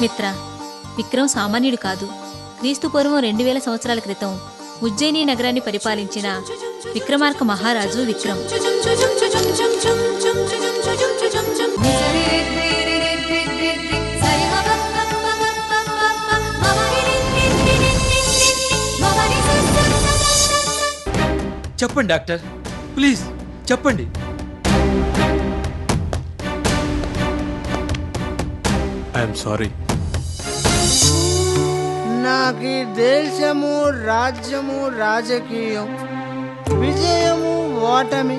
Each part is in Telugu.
మిత్ర, విక్రమ్ సామాన్యుడు కాదు. క్రీస్తు పూర్వం 2000 సంవత్సరాల క్రితం ఉజ్జయిని నగరాన్ని పరిపాలించిన విక్రమార్క మహారాజు విక్రమ్. చెప్పండి డాక్టర్, ప్లీజ్ చెప్పండి. I'm sorry. నాకు ఈ దేశము, రాజ్యము, రాజకీయం, విజయము, ఓటమి,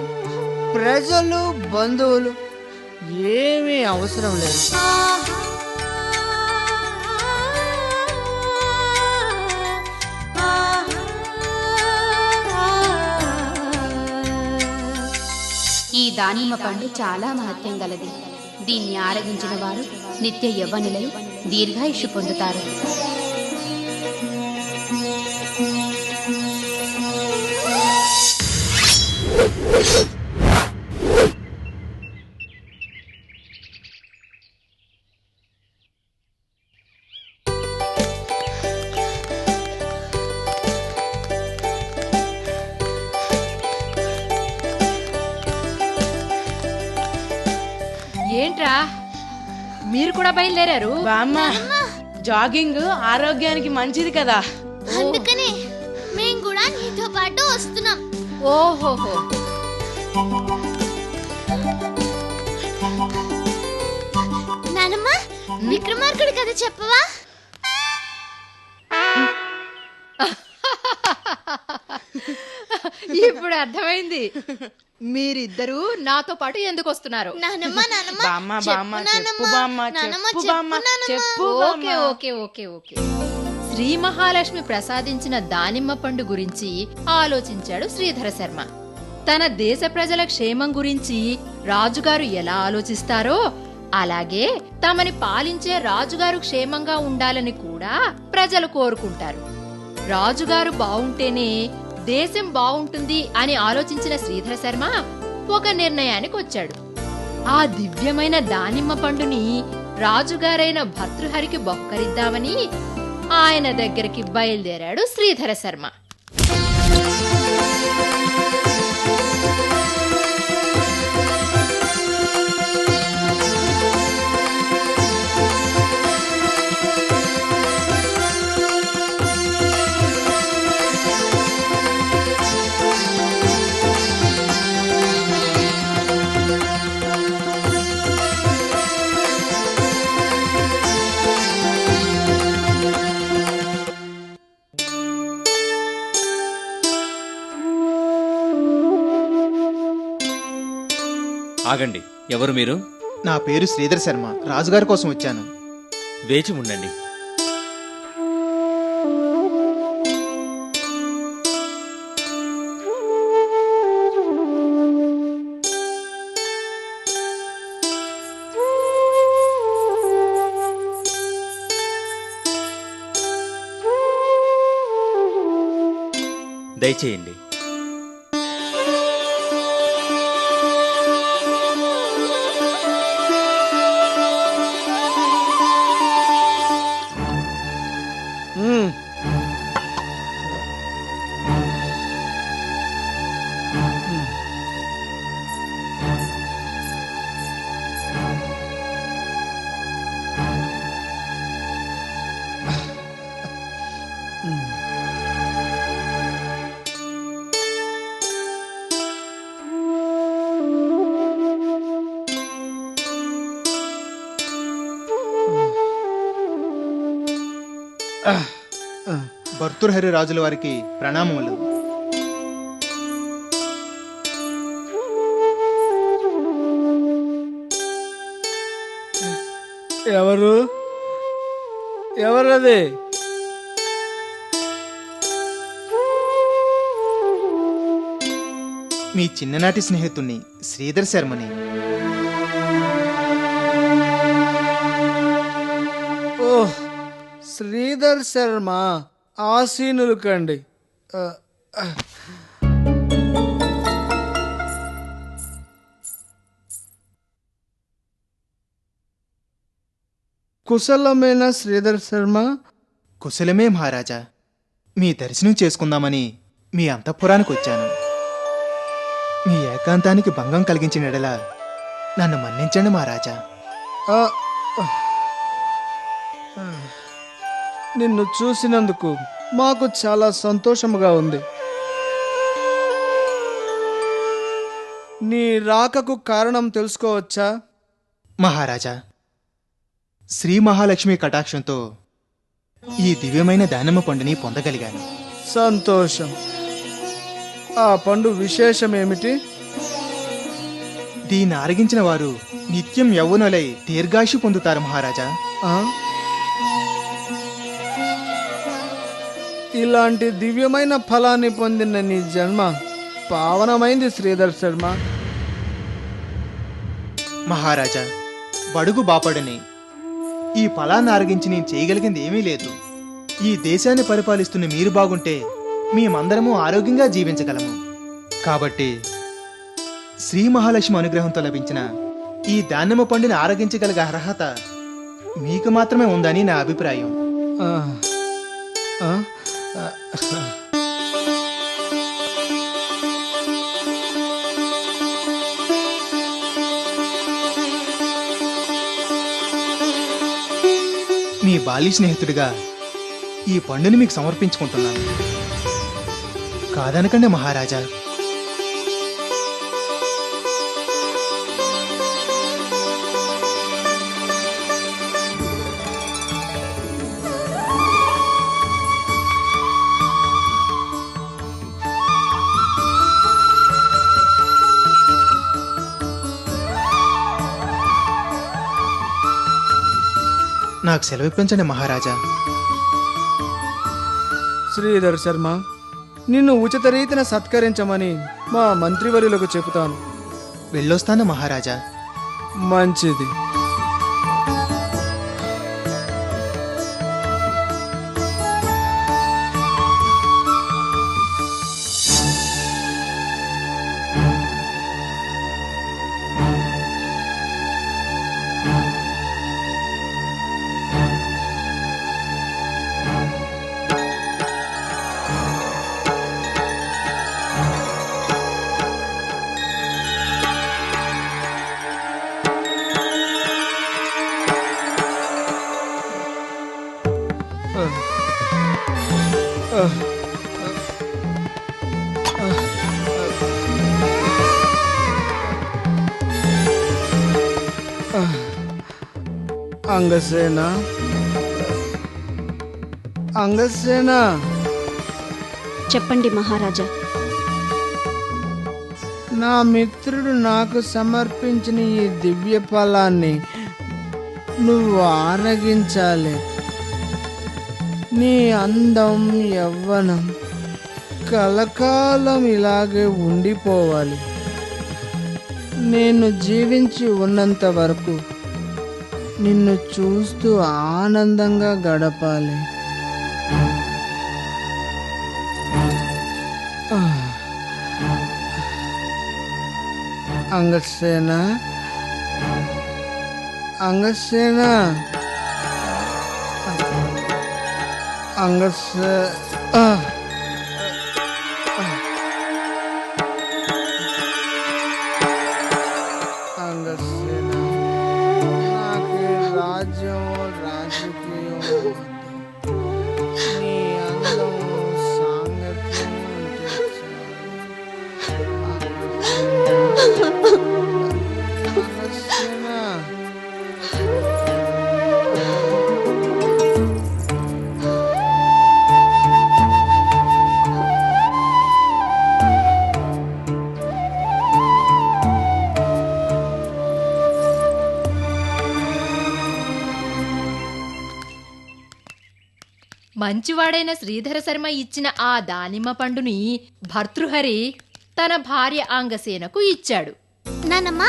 ప్రజలు, బంధువులు ఏమీ అవసరం లేదు. ఈ దానిమ్మ పండు చాలా మహత్యం గలది. దీన్ని ఆరగించిన వారు నిత్య యవ్వనులై దీర్ఘాయుష్షు పొందుతారు. ఏంట్రా మీరు కూడా బయలుదేరారు? బామ్మ, జాగింగ్ ఆరోగ్యానికి మంచిది కదా, అందుకనే మేము కూడా నీతో పాటు వస్తున్నాం. ఓహోహో, నానమ్మ, విక్రమార్కుడి కథ చెప్పవా? ఇప్పుడు అర్థమైంది మీరిద్దరూ నాతో పాటు ఎందుకు వస్తున్నారు. నానమ్మ, నానమ్మ, బామ్మ బామ్మ చెప్పు బామ్మ, నానమ్మ, చెప్పు బామ్మ, చెప్పు okay okay okay okay. Shri Mahalakshmi ప్రసాదించిన దానిమ్మ పండు గురించి ఆలోచించాడు శ్రీధర శర్మ. తన దేశ ప్రజల క్షేమం గురించి రాజుగారు ఎలా ఆలోచిస్తారో అలాగే తమని పాలించే రాజుగారు క్షేమంగా ఉండాలని కూడా ప్రజలు కోరుకుంటారు. రాజుగారు బావుంటేనే దేశం బావుంటుంది అని ఆలోచించిన శ్రీధర శర్మ ఒక నిర్ణయానికి వచ్చాడు. ఆ దివ్యమైన దానిమ్మ పండుని రాజుగారైన భర్తృహరికి బొక్కరిద్దామని ఆయన దగ్గరికి బయలుదేరాడు శ్రీధర శర్మ. ఆగండి, ఎవరు మీరు? నా పేరు శ్రీధర్ శర్మ, రాజుగారి కోసం వచ్చాను. వేచి ఉండండి. దయచేయండి. భర్తృహరి రాజుల వారికి ప్రణామములు. ఎవరది? మీ చిన్ననాటి స్నేహితుణ్ణి శ్రీధర్ శర్మని. ఓహ్, శ్రీధర్ శర్మ, ఆసీనులు కండి. కుశలమేనా శ్రీధర్ శర్మ? కుశలమే మహారాజా. మీ దర్శనం చేసుకుందామని మీ అంతఃపురానికి వచ్చాను. మీ ఏకాంతానికి భంగం కలిగించిన ఎడల నన్ను మన్నించండి మహారాజా. ఆ, నిన్ను చూసినందుకు మాకు చాలా సంతోషముగా ఉంది. నీ రాకకు కారణం తెలుసుకోవచ్చా? మహారాజా, శ్రీ మహాలక్ష్మి కటాక్షంతో ఈ దివ్యమైన దానిమ్మ పండుని పొందగలిగాను. సంతోషం. ఆ పండు విశేషమేమిటి? దీన్ని ఆరగించిన వారు నిత్యం యవ్వనులై దీర్ఘాయుషు పొందుతారు మహారాజా. ఆ? ఇలాంటి దివ్యమైన ఫలాన్ని పొందిన నీ జన్మ పావనమైంది శ్రీధర్ శర్మ. మహారాజా, బడుగు బాపడని ఈ ఫలాన్ని ఆరగించి నేను చేయగలిగింది ఏమీ లేదు. ఈ దేశాన్ని పరిపాలిస్తున్న మీరు బాగుంటే మేమందరము ఆరోగ్యంగా జీవించగలము. కాబట్టి శ్రీ మహాలక్ష్మి అనుగ్రహంతో లభించిన ఈ దానిమ్మ పండుని ఆరగించగలిగే అర్హత మీకు మాత్రమే ఉందని నా అభిప్రాయం. ఆ, ఆ, ఆ, మీ బాల్య స్నేహితుడిగా ఈ పండుని మీకు సమర్పించుకుంటున్నాను. కాదనకండి మహారాజా. నాకు సెలవిప్పించండి మహారాజా. శ్రీధర్ శర్మ, నిన్ను ఉచిత రీతిన సత్కరించమని మా మంత్రివర్యులకు చెబుతాను. వెళ్ళొస్తాను మహారాజా. మంచిది. అంగసేన, అంగసేన, చెప్పండి మహారాజా. నా మిత్రుడు నాకు సమర్పించిన ఈ దివ్య ఫలాన్ని నువ్వు ఆరగించాలి. నీ అందం యవ్వనం కలకాలం ఇలాగే ఉండిపోవాలి. నేను జీవించి ఉన్నంత వరకు నిన్ను చూస్తూ ఆనందంగా గడపాలి. అంగసేన, అంగసేన, అంగసే అంగసేన, నాకు రాజ్యం రాజకీయం వద్దు. నీ అందం సాంగత్యం ఉంటే అంగసేన. మంచివాడైన శ్రీధర శర్మ ఇచ్చిన ఆ దానిమ్మ పండుని భర్తృహరి తన భార్య అంగసేనకు ఇచ్చాడు. నానమ్మా,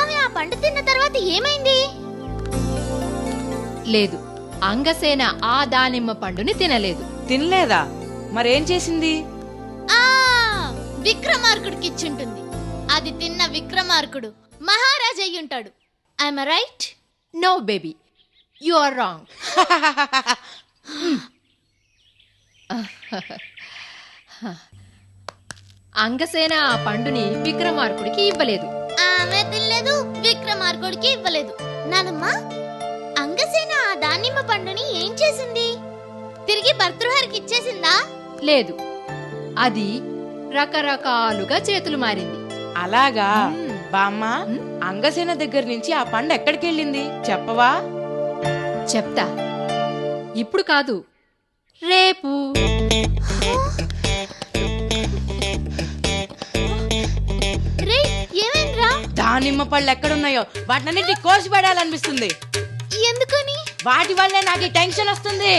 ఆమె ఆ పండు తిన్న తర్వాత ఏమైంది? లేదు, అంగసేన ఆ దానిమ్మ పండుని తినలేదు. తినలేదా? మరేం చేసింది? ఆ విక్రమార్కుడికి ఇచ్చుంటుంది. అది తిన్న విక్రమార్కుడు మహారాజు అయ్యుంటాడు. I am right? No baby, you are wrong. Angasena ఆ పండుని విక్రమార్కుడికి ఇవ్వలేదు. ఆమె తినలేదు, విక్రమార్కుడికి ఇవ్వలేదు. నానమ్మ, అంగసేన ఆ దానిమ్మ పండుని ఏం చేసింది? తిరిగి భర్తృహరికి ఇచ్చేసిందా? లేదు, అది రకరకాలుగా చేతులు మారింది. అలాగా బామ్మ, అంగసేన దగ్గర నుంచి ఆ పండు ఎక్కడికి వెళ్ళింది చెప్పవా? చెప్తా. ఇప్పుడు కాదు, రేపు. రే, ఏమైందిరా? దానిమ్మ పళ్ళు ఎక్కడున్నాయో వాటినన్నింటి కోసి పడాలనిపిస్తుంది. ఎందుకని? వాటి వల్లే నాకు ఈ టెన్షన్ వస్తుంది.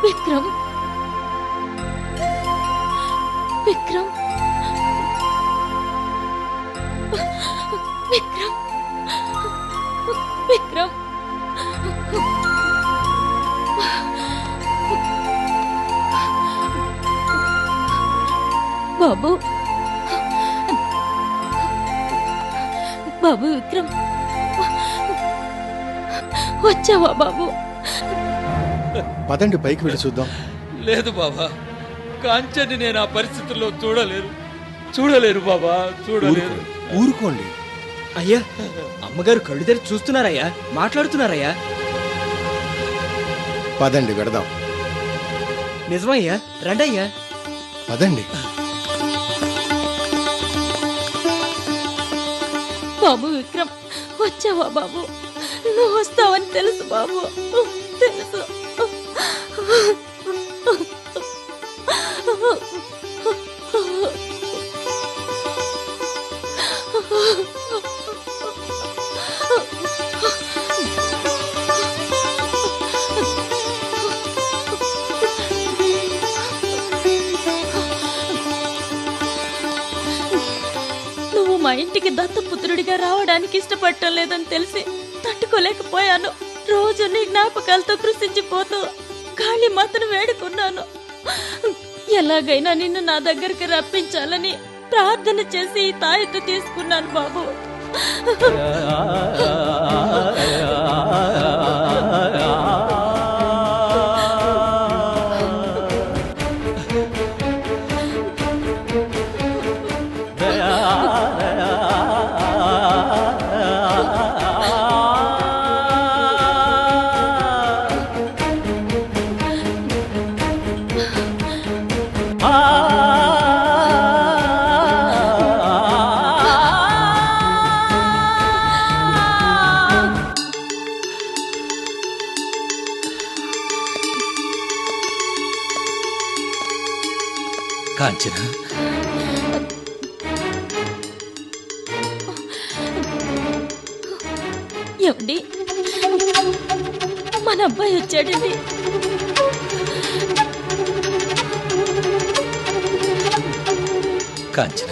విక్రమ్, విక్రమ్, విక్రమ్, విక్రమ్. బాబు, బాబు విక్రమ్, వచ్చావా బాబు? పదండి పైకి వెళ్ళి చూద్దాం. లేదు బాబా, కాంచన్ని నేను ఆ పరిస్థితుల్లో చూడలేరు బాబా, చూడలేరు. ఊరుకోండి. అయ్యా, అమ్మగారు కళ్ళు తెరిచి చూస్తున్నారయ్యా, మాట్లాడుతున్నారయ్యా. పదండి వెడదాం. నిజమయ్యా, రండయ్యా. పదండి. బాబు విక్రమ్, వచ్చావా బాబు? నువ్వు వస్తావని తెలుసు బాబు, తెలుసు. నువ్వు మా ఇంటికి దత్తపుత్రుడిగా రావడానికి ఇష్టపడటం లేదని తెలిసి తట్టుకోలేకపోయాను. రోజు నీ జ్ఞాపకాలతో కృషించిపోతూ గాలి మాతను వేడుకున్నాను. ఎలాగైనా నిన్ను నా దగ్గరికి రప్పించాలని ప్రార్థన చేసి ఈ తాయెత్తు తీసుకున్నాను బాబు. కాంచన, ఏమండి, మన అబ్బాయి వచ్చాడండి. కాంచన,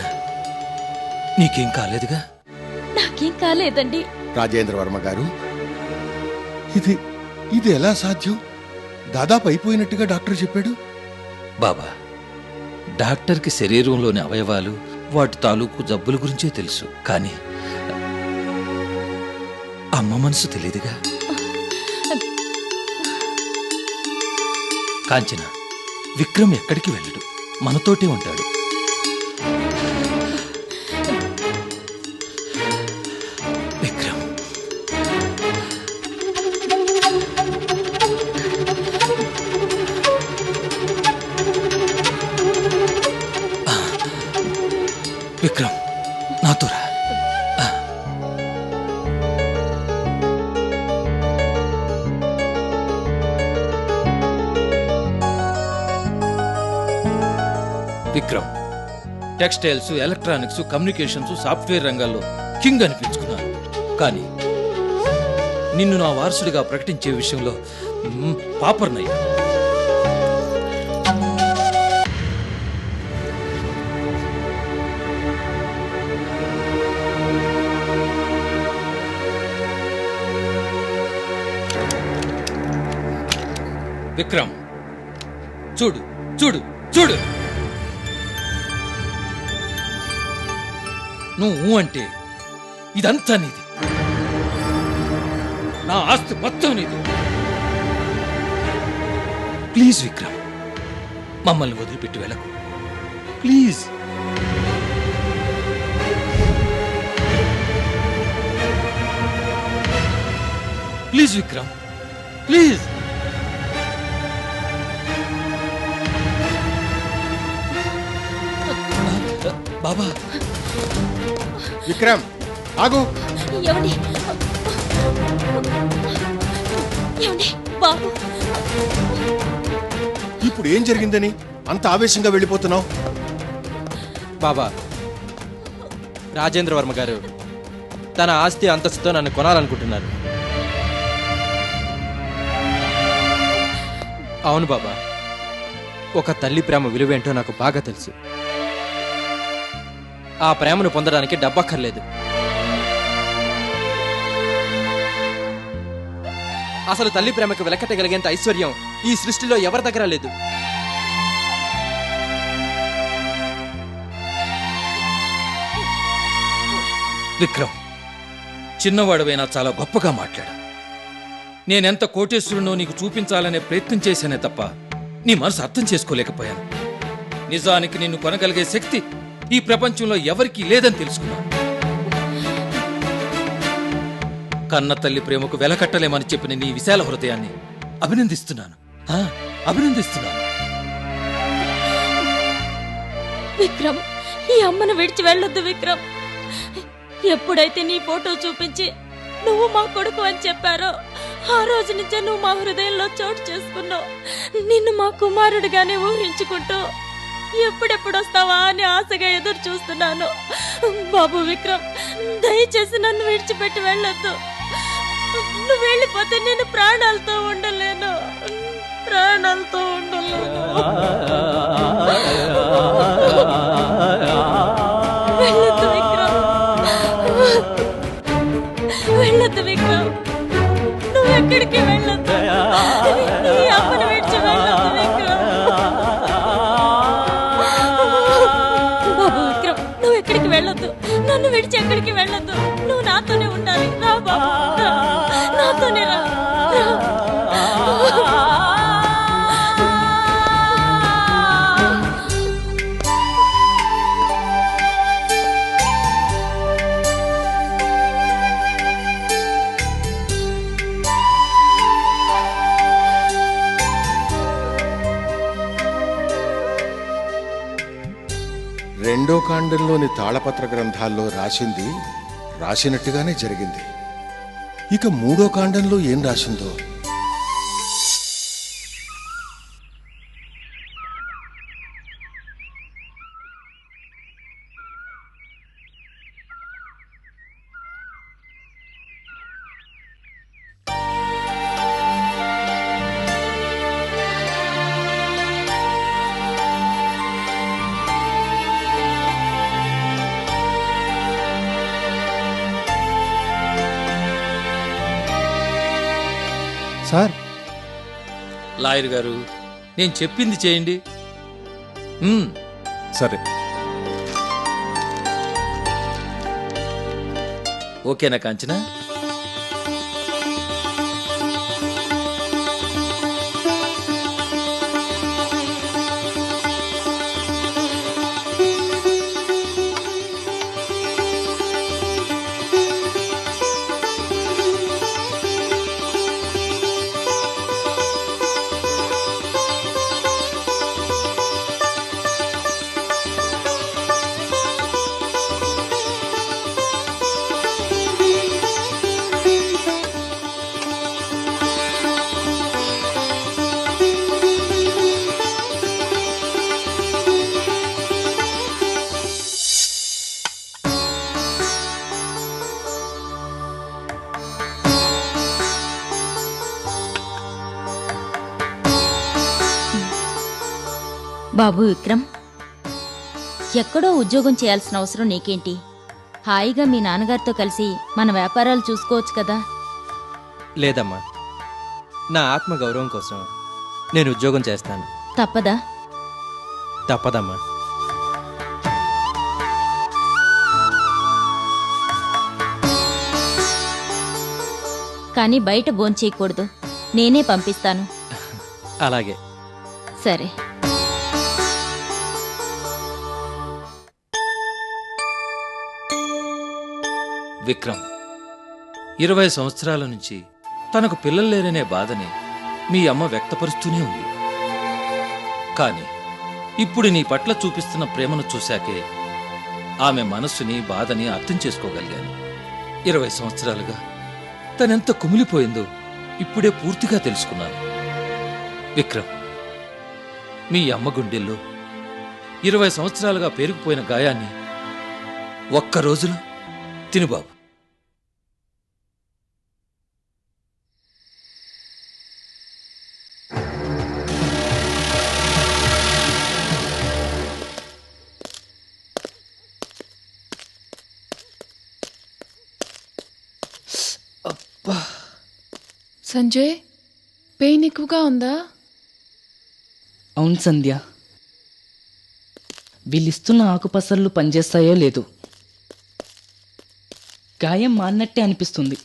నీకేం కాలేదుగా? నాకేం కాలేదండి. రాజేంద్ర వర్మ గారు, ఇది ఇది ఎలా సాధ్యం? దాదాపు అయిపోయినట్టుగా డాక్టర్ చెప్పాడు. బాబా, డాక్టర్కి శరీరంలోని అవయవాలు వాటి తాలూకు జబ్బుల గురించే తెలుసు, కానీ అమ్మ మనసు తెలియదుగా. కాంచన, విక్రమ్ ఎక్కడికి వెళ్ళడు, మనతోటే ఉంటాడు. విక్రమ్, విక్రమ్, నాతో రా. Vikram, textiles, electronics, communications, software రంగాల్లో కింగ్ అనిపించుకున్నాను. కానీ నిన్ను నా వారసుడిగా ప్రకటించే విషయంలో పాపర్నయ్యా. విక్రమ్, చూడు చూడు చూడు, నువ్వు అంటే ఇదంతా నీది, నా ఆస్తి మొత్తం నీది. ప్లీజ్ విక్రమ్, మమ్మల్ని వదిలిపెట్టి వెళ్ళకు ప్లీజ్. Please Vikram, please. బాబా, విక్రమ్ ఆగు. ఏమండి, ఏమండి బాబు, ఇప్పుడు ఏం జరిగిందని అంత ఆవేశంగా వెళ్ళిపోతున్నావు? బాబా, రాజేంద్ర వర్మ గారు తన ఆస్తి అంతస్తుతో నన్ను కొనాలనుకుంటున్నారు. అవును బాబా, ఒక తల్లి ప్రేమ విలువేంటో నాకు బాగా తెలుసు. ఆ ప్రేమను పొందడానికి డబ్బక్కర్లేదు. అసలు తల్లి ప్రేమకు వెలకట్టగలిగేంత ఐశ్వర్యం ఈ సృష్టిలో ఎవరి దగ్గర లేదు. విక్రమ్, చిన్నవాడువైనా చాలా గొప్పగా మాట్లాడా. నేనెంత కోటేశ్వరునో నీకు చూపించాలనే ప్రయత్నం చేశానే తప్ప నీ మనసు అర్థం చేసుకోలేకపోయాను. నిజానికి నిన్ను కొనగలిగే శక్తి ఈ ప్రపంచంలో ఎవరికీ లేదని తెలుసుకున్నాను. కన్న తల్లి ప్రేమకు వెలకట్టలేమని చెప్పిన నీ విశాల హృదయాన్ని అభినందిస్తున్నాను, అభినందిస్తున్నాను. విక్రమ్, ఈ అమ్మను విడిచి వెళ్ళొద్దు విక్రమ్. ఎప్పుడైతే నీ ఫోటో చూపించి నువ్వు మా కొడుకు అని చెప్పారో ఆ రోజు నుంచే నువ్వు మా హృదయంలో చోటు చేసుకున్నావు. నిన్ను మా కుమారుడిగానే ఊహించుకుంటూ ఎప్పుడెప్పుడు వస్తావా అని ఆశగా ఎదురు చూస్తున్నాను. బాబు విక్రమ్, దయచేసి నన్ను విడిచిపెట్టి వెళ్ళొద్దు. నువ్వు వెళ్ళిపోతే నేను ప్రాణాలతో ఉండలేను, ప్రాణాలతో ఉండలేను. వెళ్ళొద్దు విక్రమ్, వెళ్ళొద్దు విక్రమ్, నువ్వు ఎక్కడికి వెళ్ళొద్దు. నీ అమ్మను విడిచి వెళ్ళొద్దు విక్రమ్. బాబు విక్రమ్, నువ్వు ఎక్కడికి వెళ్ళొద్దు, నన్ను విడిచి ఎక్కడికి వెళ్ళొద్దు. నువ్వు నాతోనే ఉండాలి. రా బాబు, నాతోనే రా. రెండో కాండంలోని తాళపత్ర గ్రంథాల్లో రాసింది రాసినట్టుగానే జరిగింది. ఇక మూడో కాండంలో ఏం రాసిందో. సార్, లాయర్ గారు, నేను చెప్పింది చేయండి. సరే. ఓకేనా కాంచనా? బాబు విక్రమ్, ఎక్కడో ఉద్యోగం చేయాల్సిన అవసరం నీకేంటి? హాయిగా మీ నాన్నగారితో కలిసి మన వ్యాపారాలు చూసుకోవచ్చు కదా. లేదమ్మా, నా ఆత్మగౌరవం కోసం నేను ఉద్యోగం చేస్తాను. తప్పదా? తప్పదమ్మా. కానీ బయట భోంచేయకూడదు, నేనే పంపిస్తాను. అలాగే. సరే. విక్రమ్ 20 సంవత్సరాల నుంచి తనకు పిల్లలు లేరనే బాధని మీ అమ్మ వ్యక్తపరుస్తూనే ఉంది. కానీ ఇప్పుడు నీ పట్ల చూపిస్తున్న ప్రేమను చూశాకే ఆమె మనస్సుని, బాధని అర్థం చేసుకోగలిగాను. 20 సంవత్సరాలుగా తనెంత కుమిలిపోయిందో ఇప్పుడే పూర్తిగా తెలుసుకున్నాను. విక్రమ్, మీ అమ్మ గుండెల్లో 20 సంవత్సరాలుగా పేరుకుపోయిన గాయాన్ని ఒక్క రోజులో తినుబాబు. సంజయ్, పెయిన్ ఎక్కువగా ఉందా? అవును సంధ్య, వీళ్ళిస్తున్న ఆకుపసర్లు పనిచేస్తాయో లేదు. గాయం మాన్నట్టే అనిపిస్తుంది,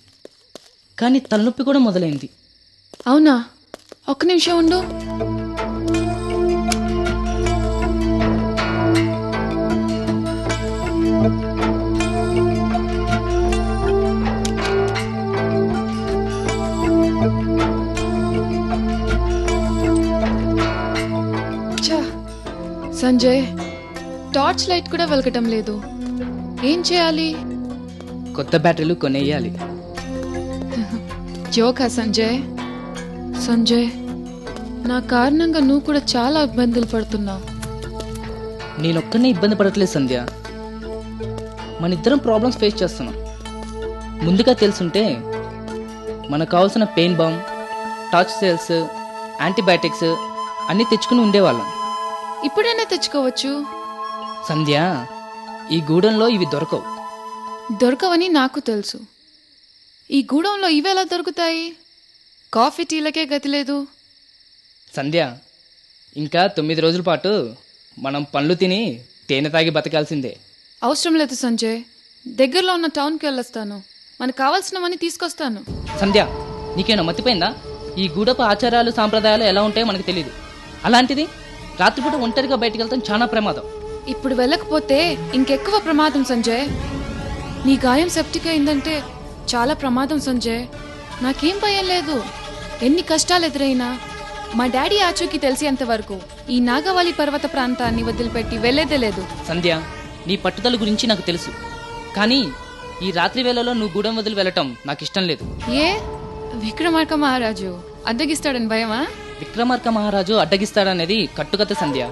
కానీ తలనొప్పి కూడా మొదలైంది. అవునా? ఒక్క నిమిషం ఉండు. సంజయ్, టార్చ్ లైట్ కూడా వెలగటం లేదు. ఏం చేయాలి? కొత్త బ్యాటరీలు కొనేయాలి. జోకా సంజయ్? సంజయ్, నా కారణంగా నువ్వు కూడా చాలా ఇబ్బందులు పడుతున్నావు. నేనొక్కనే ఇబ్బంది పడట్లేదు సంధ్య, మనిద్దరం ప్రాబ్లమ్స్ ఫేస్ చేస్తున్నాం. ముందుగా తెలుసుంటే మనకు కావాల్సిన pain balm, torch cells, antibiotics అన్నీ తెచ్చుకుని ఉండేవాళ్ళం. ఇప్పుడైనా తెచ్చుకోవచ్చు. సంధ్య, ఈ గూడెంలో ఇవి దొరకవు. దొరకవని నాకు తెలుసు. ఈ గూడెంలో ఇవెలా దొరుకుతాయి? కాఫీ టీలకే గతి లేదు. సంధ్య, ఇంకా 9 రోజుల పాటు మనం పండ్లు తిని తేనె తాగి బతకాల్సిందే. అవసరం లేదు సంజయ్, దగ్గరలో ఉన్న టౌన్కి వెళ్ళొస్తాను. మనకు కావాల్సినవన్నీ తీసుకొస్తాను. సంధ్య, నీకేనా మతిపోయిందా? ఈ గూడపు ఆచారాలు సాంప్రదాయాలు ఎలా ఉంటాయో మనకు తెలియదు. అలాంటిది రాత్రిపూట ఒంటరిగా బయటకు వెళ్తాం చాలా ప్రమాదం. ఇప్పుడు వెళ్ళకపోతే ఇంకెక్కువ ప్రమాదం సంజయ్. నీ గాయం సెప్టిక్ అయిందంటే చాలా ప్రమాదం సంజయ్. నాకేం భయం లేదు. ఎన్ని కష్టాలు ఎదురైనా మా డాడీ ఆచూకీ తెలిసేంత వరకు ఈ నాగవల్లి పర్వత ప్రాంతాన్ని వదిలిపెట్టి వెళ్లేదే లేదు. సంధ్య, నీ పట్టుదల గురించి నాకు తెలుసు. కానీ ఈ రాత్రి వేళలో నువ్వు గూడెం వదిలి వెళ్ళటం నాకు ఇష్టం లేదు. ఏ విక్రమార్క మహారాజు అడ్డగిస్తాడని భయమా? విక్రమార్క మహారాజు అడ్డగిస్తాడనేది కట్టుకథ సంధ్య.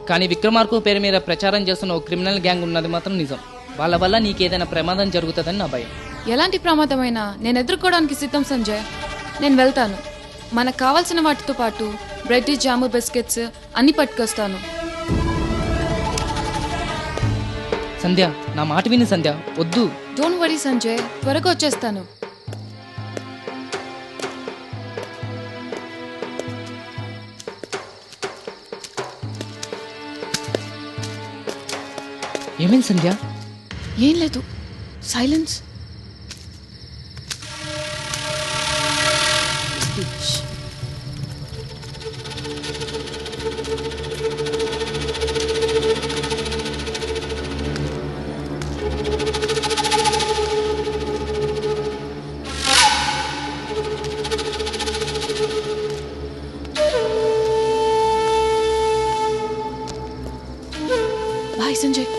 కానీ విక్రమార్కు పేరు మీద ప్రచారం చేస్తున్న ఓ క్రిమినల్ గ్యాంగ్ ఉన్నది మాత్రం నిజం. వాళ్ళ వల్ల నీకేదైనా ప్రమాదం జరుగుతుందని నా భయం. ఎలాంటి ప్రమాదమైనా నేను ఎదుర్కోవడానికి సిద్ధం సంజయ్. నేను వెళ్తాను. మనకు కావాల్సిన వాటితో పాటు బ్రెడ్, జాము, బిస్కెట్స్ అన్ని పట్టుకొస్తాను. సంధ్య, నా మాట విని సంధ్య, వద్దు. డోంట్ వరీ సంజయ్, త్వరగా వచ్చేస్తాను. ఏమైంది సంధ్య? ఏం లేదు, సైలెన్స్. బాయ్ సంజయ్.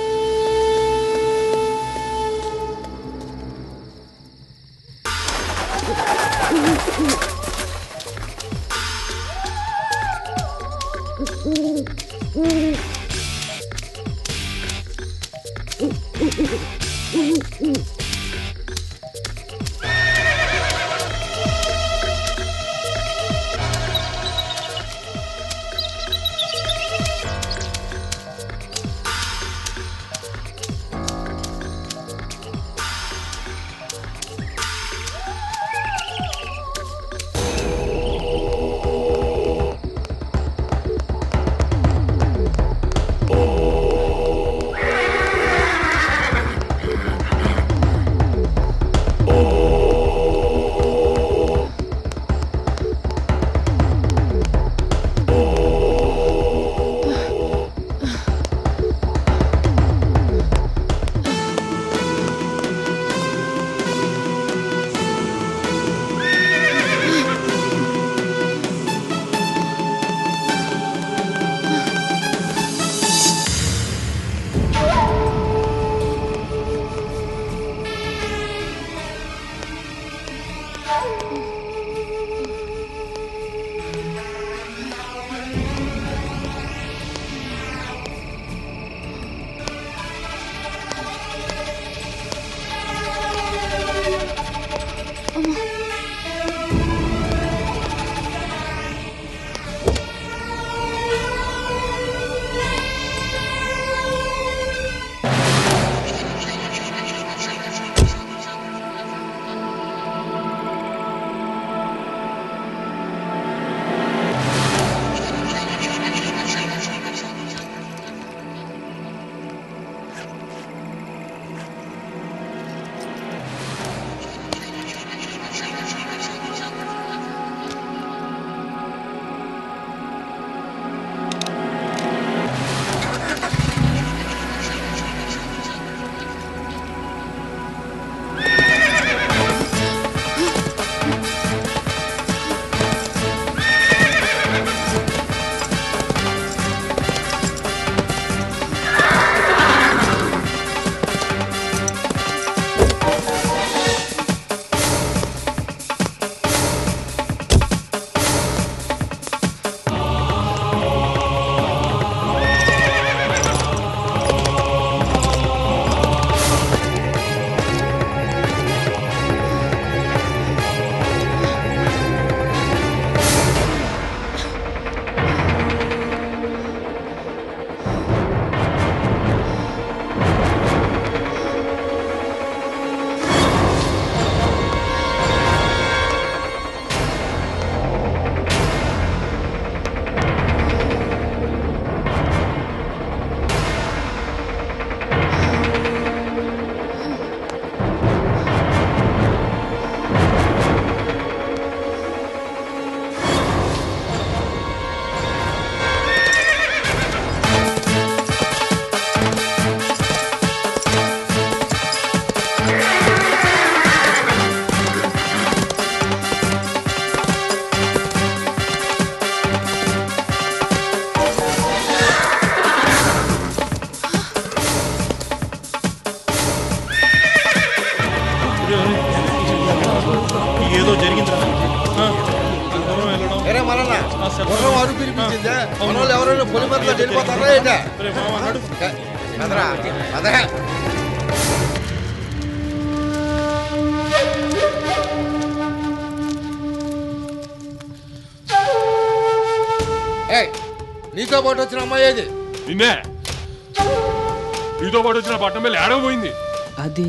గుర్రం అరుపు వినిపించిందే మన వాళ్ళు ఎవరైనా పొలి మరలో వెళ్ళిపోతారా ఏంటా కదరా అదే నీతో పాటు వచ్చిన అమ్మాయి ఏది నిన్నే నీతో పాటు వచ్చిన పట్టణం వెళ్ళి ఏడవ పోయింది అది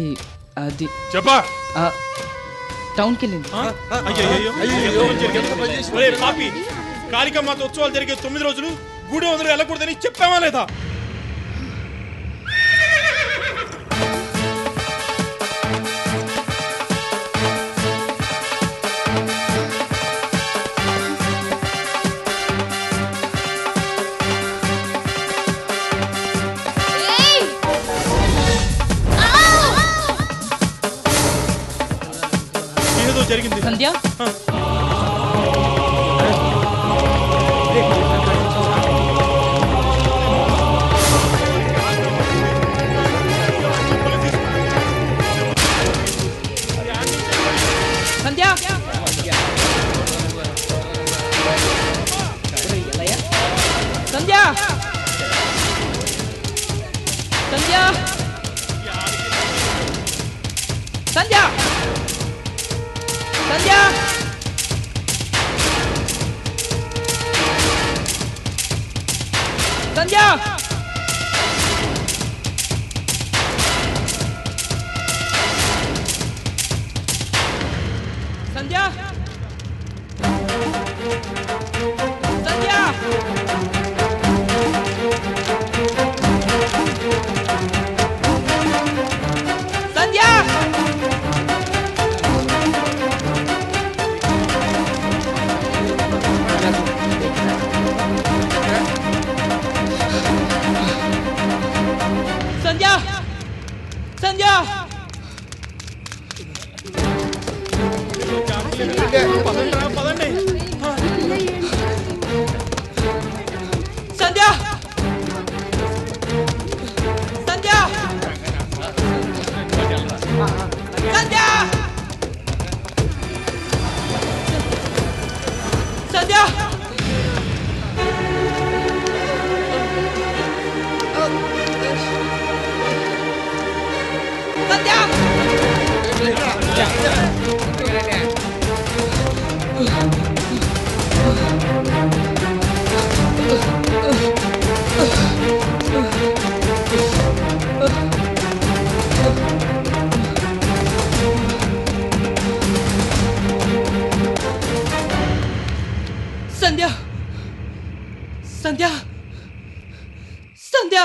అది చెప్పా టౌన్కి వెళ్ళింది. పాపి కాళికమ్మాత ఉత్సవాలు జరిగే 9 రోజులు గుడి వదిలి వెళ్ళకూడదని చెప్పామా లేదా? జరిగింది సంధ్య సంధ్య సంధ్య సంధ్య సంధ్య సంధ్య సంధ్య సంధ్య సంధ్య సంధ్య సంధ్య సంధ్య పదండి సంధ్య సంధ్య సంధ్య సంధ్య సంధ్య సంధ్య సంధ్య